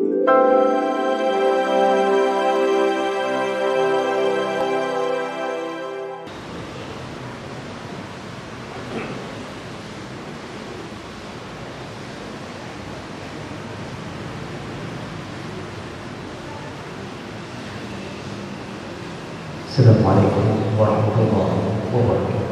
Assalamualaikum warahmatullahi wabarakatuh.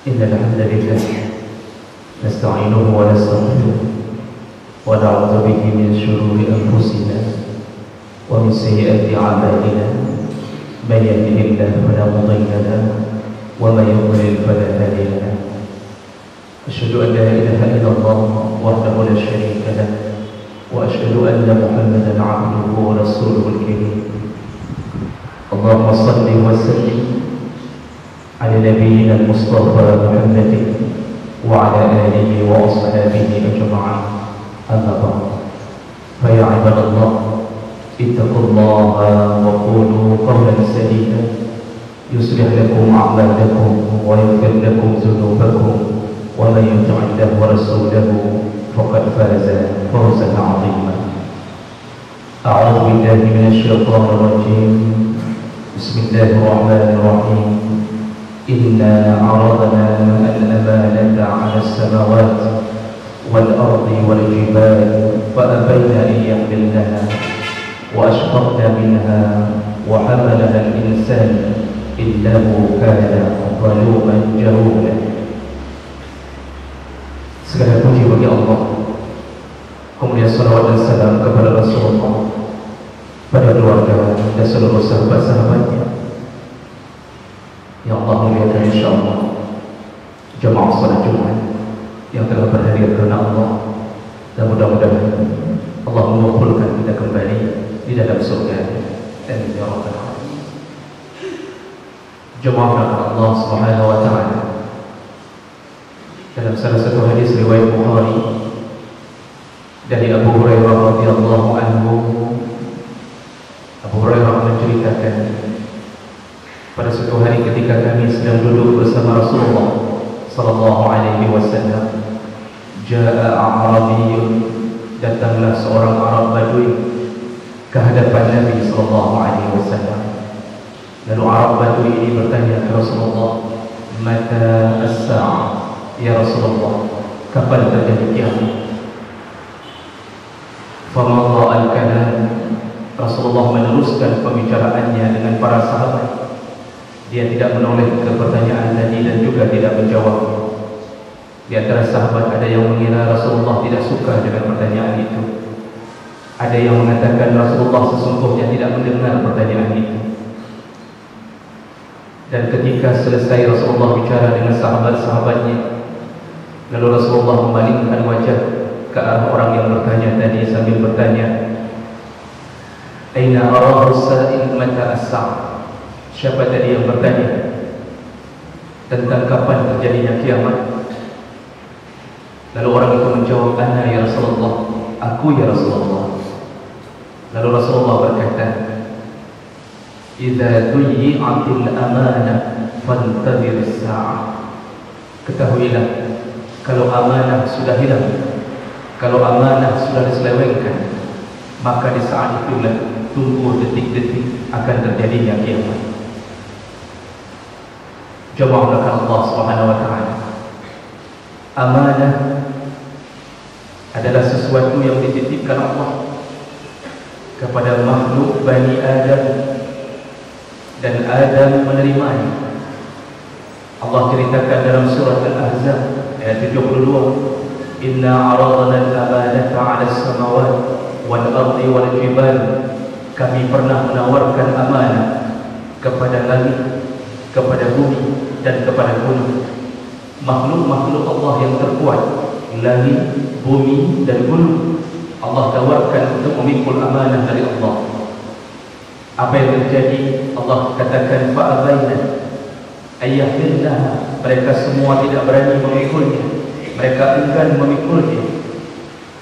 إن الحمد لله نستعينه ونستغفره ونعوذ به من شرور أنفسنا ومن سيئات أعمالنا من يهده الله فلا مضل له ومن يضلل فلا هادي له أشهد أن لا إله إلا الله وحده لا شريك له وأشهد أن محمدا عبده ورسوله الكريم اللهم صل وسلم على نبينا المصطفى محمد وعلى آله وأصحابه أجمعين أما بعد فيا عباد الله اتقوا الله وقولوا قولا سديدا يصلح لكم أعمالكم ويغفر لكم ذنوبكم ومن يطع الله ورسوله فقد فاز فوزا عظيما. أعوذ بالله من الشيطان الرجيم بسم الله الرحمن الرحيم إنا عرضنا الأمانة على السماوات والأرض والجبال فأبين أن يحملنها وأشفقن منها وحملها الإنسان إنه كان ظلوما جهولا. Segala puji bagi Allah, kemudian salawat dan salam kepada Rasulullah, pada keluarga dan seluruh sahabat-sahabatnya. Ya Allah muliakan insyaAllah jemaah salat Jumat yang telah berhadir kerana Allah, dan mudah-mudahan Allah mengumpulkan kita kembali di dalam surga. Amin ya rabbal alamin. Jemaah Allah Subhanahu wa taala, dalam salah satu hadis riwayat Bukhari dari Abu Hurairah radhiyallahu anhu, Abu Hurairah menceritakan pada suatu hari ketika kami sedang duduk bersama Rasulullah sallallahu alaihi wasallam, jaa a'rabiyyun, datanglah seorang Arab Badui ke hadapan Nabi sallallahu alaihi wasallam. Lalu Arab Badui ini bertanya kepada Rasulullah, "Mata as-sa'ah?" Ya Rasulullah, kapan terjadi kiamat? Famadha al-kalam, Rasulullah meneruskan pembicaraannya dengan para sahabat. Dia tidak menoleh ke pertanyaan tadi dan juga tidak menjawab. Di antara sahabat ada yang mengira Rasulullah tidak suka dengan pertanyaan itu. Ada yang mengatakan Rasulullah sesungguhnya tidak mendengar pertanyaan itu. Dan ketika selesai Rasulullah bicara dengan sahabat-sahabatnya, lalu Rasulullah memalingkan wajah ke arah orang yang bertanya tadi sambil bertanya, "Aina arahu as-sa'il mata as-sa'ah?" Siapa tadi yang bertanya tentang kapan terjadinya kiamat? Lalu orang itu menjawab, "Ana ya Rasulullah, aku ya Rasulullah." Lalu Rasulullah berkata, "Idza duyi'atil amanah fantadhir as-sa'ah." Ketahuilah, kalau amanah sudah hilang, kalau amanah sudah diselewengkan, maka di saat itulah tunggu detik-detik akan terjadinya kiamat. Jemaah Allah Subhanahu wa taala, amanah adalah sesuatu yang dititipkan Allah kepada makhluk Bani Adam, dan Adam menerimanya. Allah ceritakan dalam surah Al-Ahzab ayat 72, "Inna 'aradna al-amanata 'ala as-samawati wal-ardi wal-jibal." Kami pernah menawarkan amanah kepada langit, kepada bumi, dan kepada gunung. Makhluk-makhluk Allah yang terkuat, langit, bumi, dan gunung, Allah tawarkan untuk memikul amanah dari Allah. Apa yang terjadi? Allah katakan, "Fa'abaina ayyahillah." Mereka semua tidak berani memikulnya. Mereka enggan memikulnya.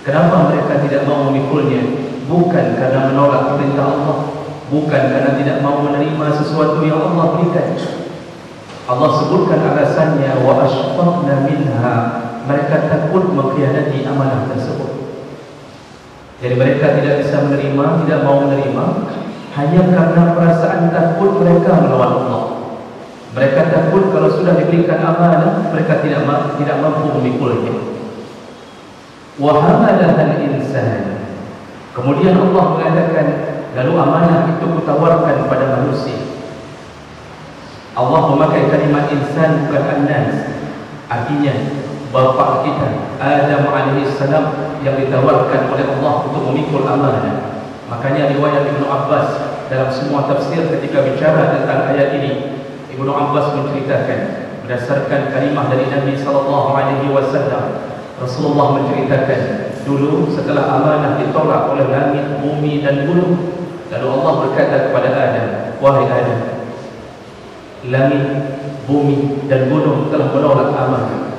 Kenapa mereka tidak mau memikulnya? Bukan karena menolak perintah Allah, bukan karena tidak mau menerima sesuatu yang Allah berikan. Allah sebutkan alasannya, "Wa ashfaqna minha." Mereka takut mengkhianati amanah tersebut. Jadi mereka tidak bisa menerima, tidak mau menerima hanya karena perasaan takut mereka melawan Allah. Mereka takut kalau sudah diberikan amanah, mereka tidak mampu memikulnya. Wa hamalaha al-insan. Kemudian Allah mengatakan, lalu amanah itu kutawarkan pada manusia. Allah memakai kalimat insan bukan an-nas. Artinya bapa kita Adam alaihissalam yang ditawarkan oleh Allah untuk memikul amanah. Makanya riwayat Ibnu Abbas dalam semua tafsir ketika bicara tentang ayat ini, Ibnu Abbas menceritakan berdasarkan kalimah dari Nabi SAW, Rasulullah menceritakan dulu setelah amanah ditolak oleh langit, bumi dan gunung, lalu Allah berkata kepada Adam, wahai Adam, langit, bumi dan gunung telah menolak amanah,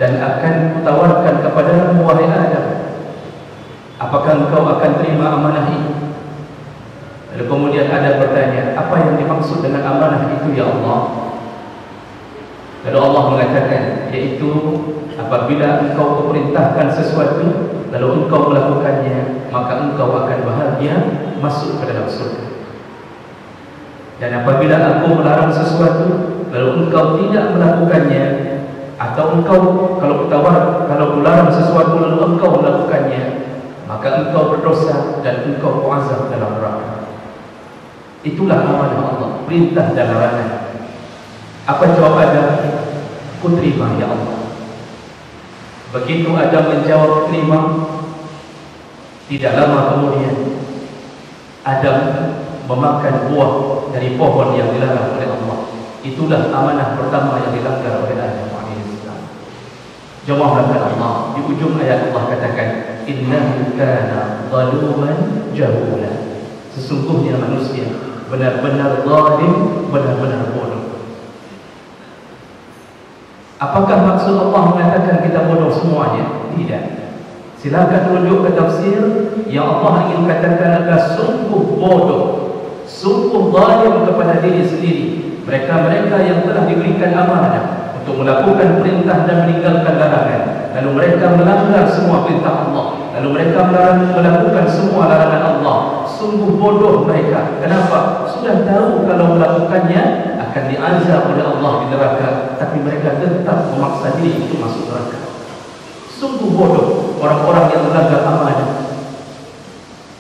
dan akan kutawarkan kepadamu wahai Adam, apakah engkau akan terima amanah ini? Lalu kemudian Adam bertanya, apa yang dimaksud dengan amanah itu ya Allah? Lalu Allah mengatakan, yaitu apabila engkau memerintahkan sesuatu lalu engkau melakukannya, maka engkau akan bahagia masuk ke dalam surga. Dan apabila aku melarang sesuatu lalu engkau tidak melakukannya, atau engkau kalau melarang sesuatu lalu engkau melakukannya, maka engkau berdosa dan engkau azab dalam neraka. Itulah amanah Allah, perintah dan larangan. Apa jawab Adam? Ku terima ya Allah. Begitu Adam menjawab terima, tidak lama kemudian Adam memakan buah dari pohon yang dilarang oleh Allah. Itulah amanah pertama yang dilanggar oleh Adam alaihissalam. Jawablah Allah di ujung ayat Allah katakan, innahu kana zaluman jahula. Sesungguhnya manusia benar-benar zalim, benar-benar bodoh. Apakah maksud Allah mengatakan kita bodoh semuanya? Tidak. Silakan rujuk ke tafsir. Yang Allah ingin katakan adalah sungguh bodoh, sungguh zalim kepada diri sendiri mereka-mereka yang telah diberikan amanah untuk melakukan perintah dan meninggalkan larangan, lalu mereka melanggar semua perintah Allah, lalu mereka melakukan semua larangan Allah. Sungguh bodoh mereka. Kenapa? Sudah tahu kalau melakukannya akan diazab oleh Allah di neraka, tapi mereka tetap memaksa diri untuk masuk neraka. Sungguh bodoh orang-orang yang melanggar amanah.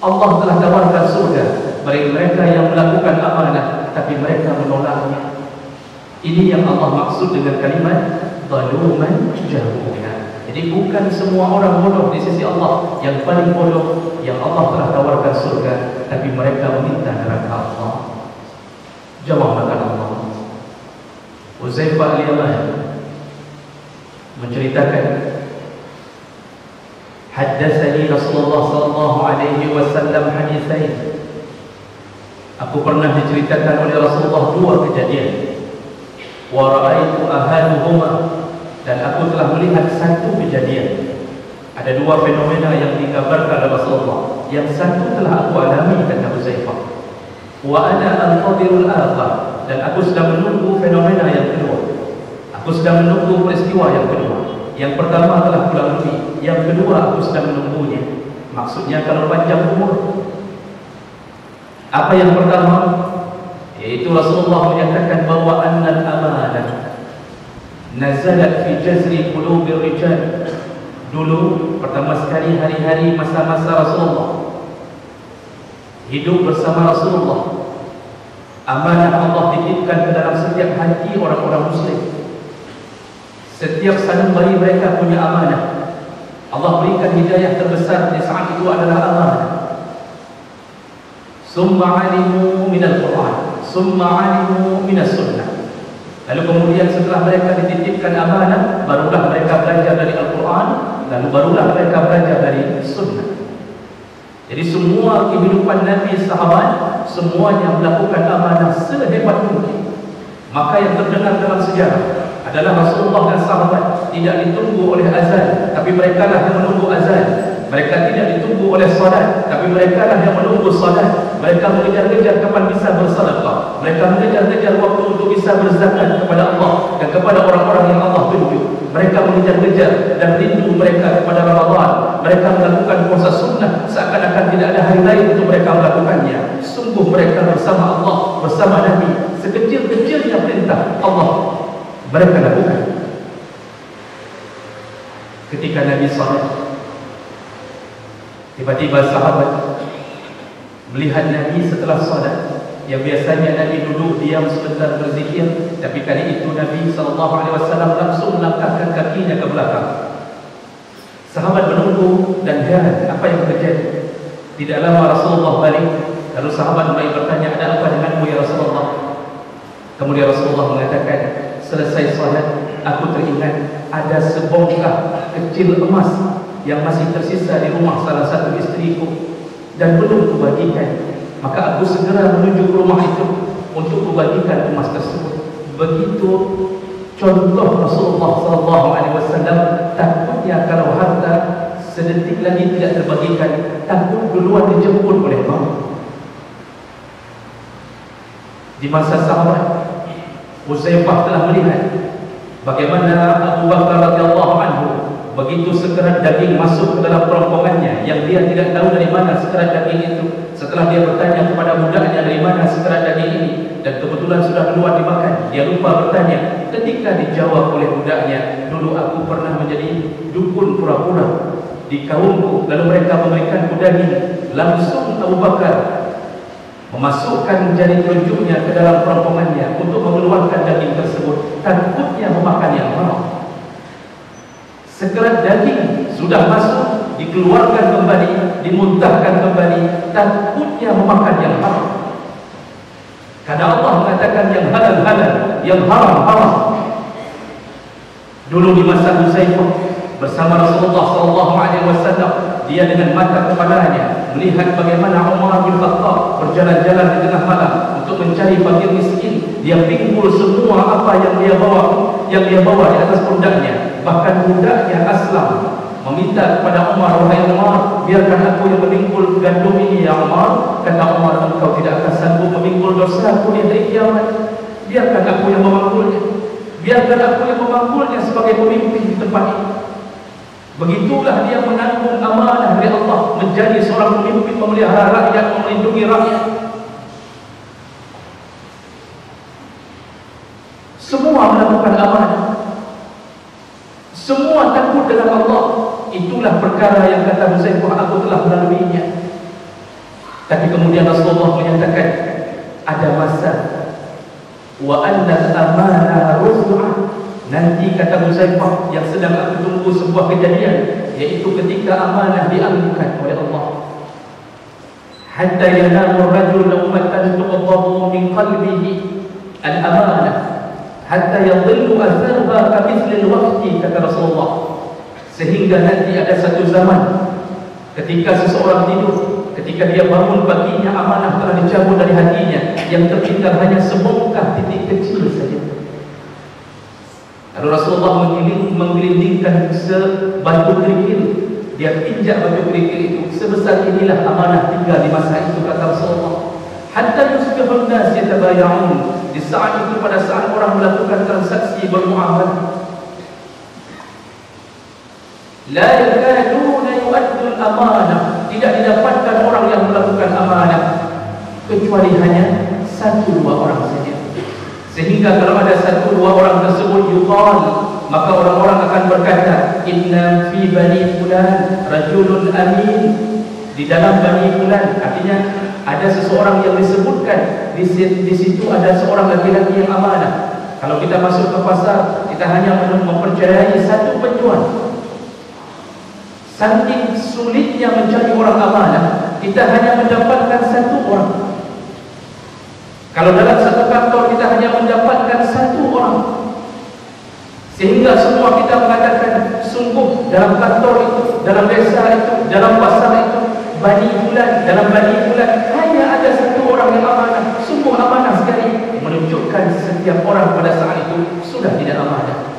Allah telah tawarkan surga bagi mereka yang melakukan amanah, tapi mereka menolaknya. Ini yang Allah maksud dengan kalimat zaluman jahula. Jadi bukan semua orang bodoh di sisi Allah. Yang paling bodoh yang Allah telah tawarkan surga, tapi mereka meminta neraka Allah. Jawab Allah. Uzaifah al-Yaman menceritakan, haddatsani Rasulullah sallallahu alaihi wasallam haditsain. Aku pernah diceritakan oleh Rasulullah dua kejadian. Wa ra'aitu ahaduhuma, dan aku telah melihat satu kejadian. Ada dua fenomena yang dikabarkan oleh Rasulullah. Yang satu telah aku alami, kata Uzaifah. Wa ana antadirul akhar, dan aku sedang menunggu fenomena yang kedua. Aku sedang menunggu peristiwa yang kedua. Yang pertama telah kulalui, yang kedua aku sedang menunggunya. Maksudnya kalau panjang umur. Apa yang pertama? Yaitu Rasulullah menyatakan bahwa annal amanah nazalat fi jazri qulubir rijal. Dulu pertama sekali hari-hari masa-masa Rasulullah hidup bersama Rasulullah, amanah Allah dititipkan ke dalam setiap hati orang-orang muslim. Setiap sanubari mereka punya amanah. Allah berikan hidayah terbesar di saat itu adalah amanah. Summa alimu minal Quran, summa alimu minas sunnah. Lalu kemudian setelah mereka dititipkan amanah, barulah mereka belajar dari Al-Quran, lalu barulah mereka belajar dari sunnah. Jadi semua kehidupan Nabi sahabat, semuanya melakukan amanah sehebat mungkin. Maka yang terdengar dalam sejarah adalah Rasulullah dan sahabat tidak ditunggu oleh azan, tapi mereka lah yang menunggu azan. Mereka tidak ditunggu oleh salat, tapi mereka lah yang menunggu salat. Mereka mengejar-ngejar kapan bisa bersedekah. Mereka mengejar-ngejar waktu untuk bisa berzakat kepada Allah dan kepada orang-orang yang Allah tunjuk. Mereka mengejar-ngejar dan rindu mereka kepada Ramadan. Mereka melakukan puasa sunnah seakan-akan tidak ada hari lain untuk mereka melakukannya. Sungguh mereka bersama Allah, bersama Nabi. Sekecil-kecilnya perintah Allah mereka lakukan. Ketika Nabi salat, tiba-tiba sahabat melihat Nabi setelah salat Yang biasanya Nabi duduk diam sebentar berzikir, tapi kali itu Nabi SAW langsung melangkahkan kakinya ke belakang. Sahabat menunggu dan heran apa yang terjadi. Tidak lama Rasulullah balik, lalu sahabat mulai bertanya, ada apa denganmu ya Rasulullah? Kemudian Rasulullah mengatakan, selesai salat aku teringat ada sebongkah kecil emas yang masih tersisa di rumah salah satu istriku dan belum kubagikan. Maka aku segera menuju ke rumah itu untuk kubagikan emas tersebut. Begitu contoh Rasulullah SAW. Takutnya kalau harta sedetik lagi tidak terbagikan, takut duluan dijemput oleh maut. Di masa sahabat, Huzaifah telah melihat bagaimana Abu Bakar radhiyallahu anhu begitu sekerat daging masuk ke dalam kerongkongannya yang dia tidak tahu dari mana sekerat daging itu. Setelah dia bertanya kepada budaknya dari mana sekerat daging ini, dan kebetulan sudah keluar dimakan, dia lupa bertanya. Ketika dijawab oleh budaknya, dulu aku pernah menjadi dukun pura-pura di kaumku, lalu mereka memberikanku daging. Langsung Abu Bakar memasukkan jari telunjuknya ke dalam kerongkongannya untuk mengeluarkan daging tersebut, takutnya memakan yang haram. Sekerat daging sudah masuk, dikeluarkan kembali, dimuntahkan kembali, takutnya memakan yang haram. Karena Allah mengatakan yang halal halal, yang haram haram. Dulu di masa Huzaifah bersama Rasulullah SAW, dia dengan mata kepalanya melihat bagaimana Umar bin Khattab berjalan-jalan di tengah malam untuk mencari fakir miskin. Dia pinggul semua apa yang dia bawa di atas pundaknya. Bahkan budaknya Aslam meminta kepada Umar, wahai Umar, biarkan aku yang memikul gandum ini ya Umar. Kata Umar, engkau tidak akan sanggup memikul dosaku di hari kiamat. Biarkan aku yang memanggulnya. Biarkan aku yang memanggulnya sebagai pemimpin di tempat ini. Begitulah dia menanggung amanah dari Allah, menjadi seorang pemimpin, memelihara rakyat, melindungi rakyat. Semua melakukan amanah, semua takut dengan Allah. Itulah perkara yang kata Huzaifah, aku telah melaluinya. Tapi kemudian Rasulullah menyatakan ada masa wa anna al-amanah rus'ah. Nanti kata Huzaifah, yang sedang aku tunggu sebuah kejadian, yaitu ketika amanah diangkat oleh Allah. Hatta yanamu rajul ummatan tuqaddabu min qalbihi al-amanah hatta yadhillu atharuha kamithli al-waqti, kata Rasulullah. Sehingga nanti ada satu zaman ketika seseorang tidur, ketika dia bangun paginya, amanah telah dicabut dari hatinya, yang tertinggal hanya sebongkah titik kecil saja. Lalu Rasulullah menggelindingkan sebatu kerikil. Dia injak batu kerikil itu, sebesar inilah amanah tinggal di masa itu, kata Rasulullah. Hatta yusbihun nas yatabaya'un. Di saat itu, pada saat orang melakukan transaksi bermuamalah, la yakaduna yu'addul amanah, tidak didapatkan orang yang melakukan amanah kecuali hanya 1-2 orang saja. Sehingga kalau ada 1-2 orang tersebut yuqal, maka orang-orang akan berkata, inna fi bani fulan rajulun amin. Di dalam bani fulan, artinya ada seseorang yang disebutkan di situ, ada seorang laki-laki yang amanah. Kalau kita masuk ke pasar, kita hanya mempercayai satu penjual. Saking sulitnya mencari orang amanah, kita hanya mendapatkan 1 orang. Kalau dalam satu kantor kita hanya mendapatkan 1 orang, sehingga semua kita mengatakan, sungguh dalam kantor itu, dalam desa itu, dalam pasar itu, dalam bani bulan hanya ada 1 orang yang amanah. Sungguh amanah sekali, menunjukkan setiap orang pada saat itu sudah tidak amanah.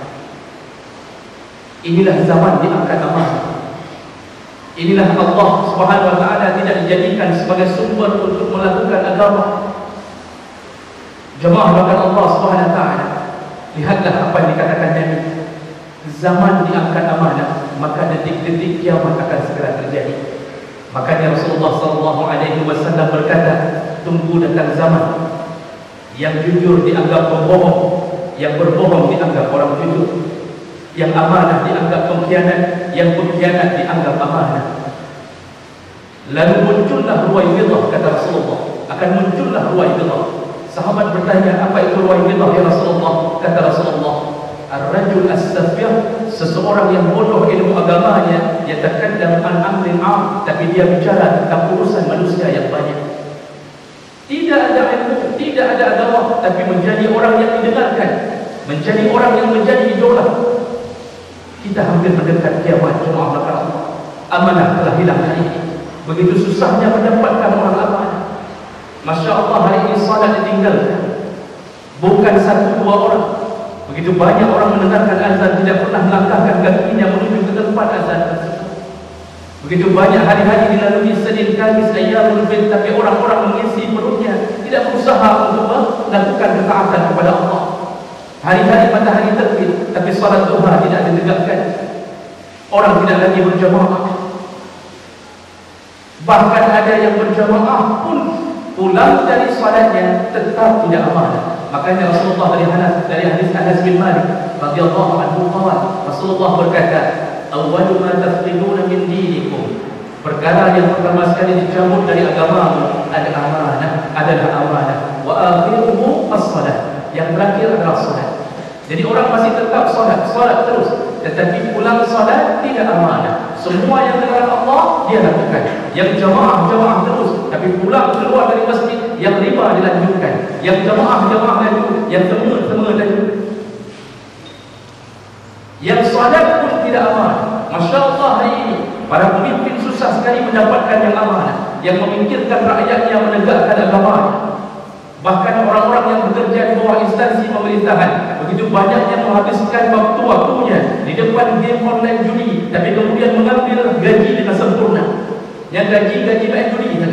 Inilah zaman diangkat amanah. Inilah Allah Subhanahu wa ta'ala tidak dijadikan sebagai sumber untuk melakukan agama. Jemaah bahkan Allah Subhanahu wa ta'ala, lihatlah apa yang dikatakan Nabi. Zaman diangkat amanah, maka detik-detik kiamat akan segera terjadi. Makanya Rasulullah SAW berkata, tunggu datang zaman yang jujur dianggap pembohong, yang berbohong dianggap orang jujur, yang amanah dianggap pengkhianat, yang pengkhianat dianggap amanah. Lalu muncullah ruwaidah, kata Rasulullah, akan akan muncullah Ruwaidah. Sahabat bertanya, apa itu Ruwaidah ya Rasulullah? Kata Rasulullah, ar-rajul as-safih, seseorang yang bodoh ilmu agamanya, yatakaddam an amrin am, tapi dia bicara tentang urusan manusia yang banyak. Tidak ada ilmu, tidak ada agama, tapi menjadi orang yang didengarkan, menjadi orang yang menjadi idola. Kita hampir mendekat kiamat, jemaah Allah. Amanah telah hilang hari ini. Begitu susahnya mendapatkan orang amanah. Masya Allah, hari ini salat ditinggalkan. Bukan satu dua orang. Begitu banyak orang mendengarkan azan, tidak pernah melangkahkan kakinya menuju ke tempat azan tersebut. Begitu banyak hari-hari dilalui Senin, Kamis, Ayyamul Bid, tapi orang-orang mengisi perutnya, tidak berusaha untuk melakukan ketaatan kepada Allah. Hari-hari matahari terbit, tapi salat duha tidak ditegakkan. Orang tidak lagi berjamaah. Bahkan ada yang berjamaah pun pulang dari salatnya tetap tidak amanah. Makanya Rasulullah dari hadis Anas bin Malik radhiyallahu anhu qala, Rasulullah berkata, awwalu ma tafqiduna min dinikum, perkara yang pertama sekali dicabut dari agamamu adalah amanah, wa akhiruhu as-salat, yang terakhir adalah salat. Jadi orang masih tetap salat terus, tetapi pulang salat tidak amanah. Semua yang dilarang Allah dia lakukan. Yang jamaah terus, tapi pulang keluar dari masjid, yang riba dilanjutkan, yang jamaah lanjut, yang temu lanjut. Yang salat pun tidak amanah. Masya Allah, hari ini para pemimpin susah sekali mendapatkan yang amanah, yang memikirkan rakyatnya, menegakkan agamanya. Bahkan orang-orang yang bekerja di bawah instansi pemerintahan begitu banyaknya menghabiskan waktu-waktunya di depan game online judi, tapi kemudian mengambil gaji dengan sempurna. Yang gaji main judi kan?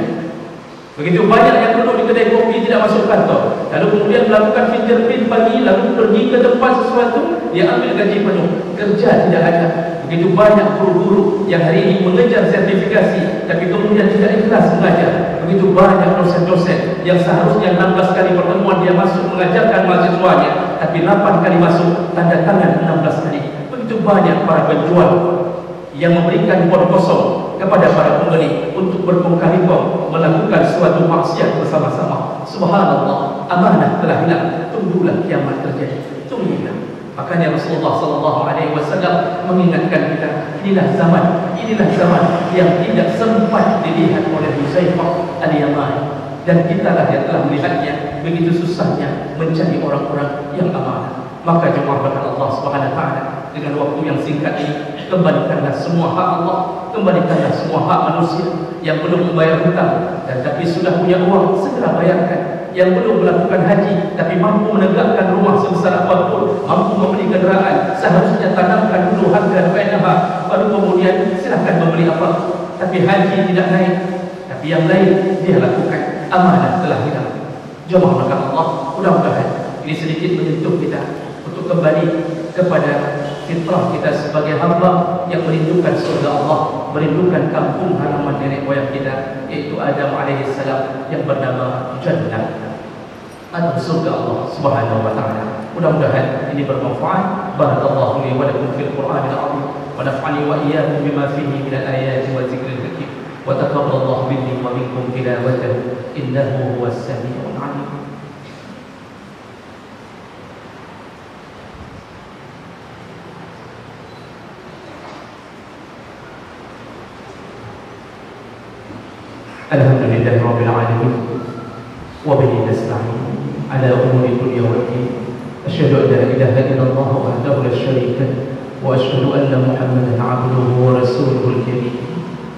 Begitu banyak yang duduk di kedai kopi tidak masuk kantor, lalu kemudian melakukan fingerprint pagi, lalu pergi ke tempat sesuatu, dia ambil gaji penuh, kerja tidak ada. Begitu banyak guru-guru yang hari ini mengejar sertifikasi, tapi kemudian tidak ikhlas mengajar. Begitu banyak dosen-dosen yang seharusnya 16 kali pertemuan dia masuk mengajarkan mahasiswanya, tapi 8 kali masuk tanda tangan 16 kali. Begitu banyak para penjual yang memberikan pon kosong kepada para pembeli untuk berkongkali-kong melakukan suatu maksiat bersama-sama. Subhanallah, amanah telah hilang. Tunggulah kiamat terjadi. Tunggulah. Makanya Rasulullah SAW mengingatkan kita, inilah zaman yang tidak sempat dilihat oleh Huzaifah al-Yamani, dan kitalah yang telah melihatnya begitu susahnya mencari orang-orang yang amanah. Maka jemaah berkata Allah Subhanahu wa taala, dengan waktu yang singkat ini, kembalikanlah semua hak Allah, kembalikanlah semua hak manusia. Yang belum membayar hutang dan tapi sudah punya uang, segera bayarkan. Yang belum melakukan haji tapi mampu menegakkan rumah sebesar apapun, mampu membeli kenderaan, seharusnya tanamkan dulu harga bainaha, baru kemudian silahkan membeli apa. Tapi haji tidak naik, tapi yang lain dia lakukan. Amanah telah hilang. Jemaah maka Allah, mudah-mudahan ini sedikit menyentuh kita untuk kembali kepada fitrah kita sebagai hamba yang merindukan surga Allah, merindukan kampung halaman nenek moyang kita, yaitu Adam alaihissalam, yang bernama Jannah atau surga Allah Subhanahu wa taala. Mudah-mudahan ini bermanfaat. Barakallahu li wa lakum fil Qur'anil azim wa naf'ani wa iyyakum bima fihi min al-ayati wa dzikril hakim wa taqabbalallahu minni wa minkum tilawatahu innahu huwas samiul 'alim. Alhamdulillah Rabbil Alamin, wa bihi nasta'in ala umuri dunya wad din. Asyhadu an la ilaha illallah wahdahu la syarika lahu, wa asyhadu anna Muhammadan 'abduhu wa rasuluhul karim.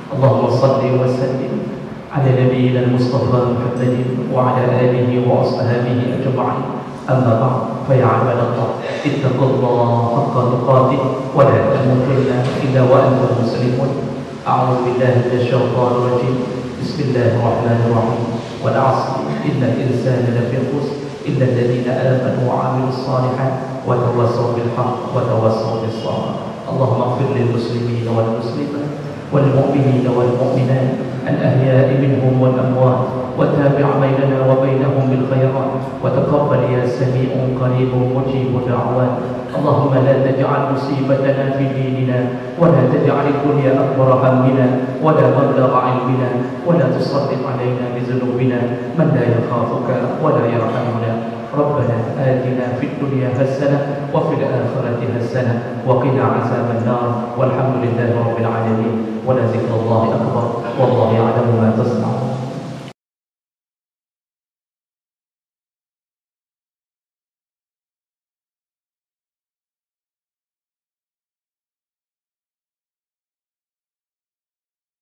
Allahumma shalli wa sallim ala nabiyyina al-Mustafa Muhammadin wa ala alihi wa ashabihi ajma'in. Amma ba'd, fa ya 'ibadallah, ittaqullaha haqqa tuqatih wa la tamutunna illa wa antum muslimun. A'udzu billahi minasy syaithanir rajim. Bismillahirrahmanirrahim. Wal 'asri innal insana lafi khusr illa alladhina amanu wa 'amilus shalihat wa tawassaw bil haqq wa tawassaw bis sabr. Allahumma ighfir lil muslimin wal muslimat wal mu'minin wal mu'minat al ahya'i minhum wal amwat وتابع بيننا وبينهم بالخيرات وتقبل يا سميع قريب مجيب دعوات. اللهم لا تجعل مصيبتنا في ديننا ولا تجعل الدنيا أكبر همنا ولا مبلغ علمنا ولا تسلط علينا بذنوبنا من لا يخافك ولا يرحمنا. ربنا آتنا في الدنيا حسنة وفي الآخرة حسنة وقنا عذاب النار والحمد لله رب العالمين ولذكر الله أكبر والله يعلم ما تصنعون.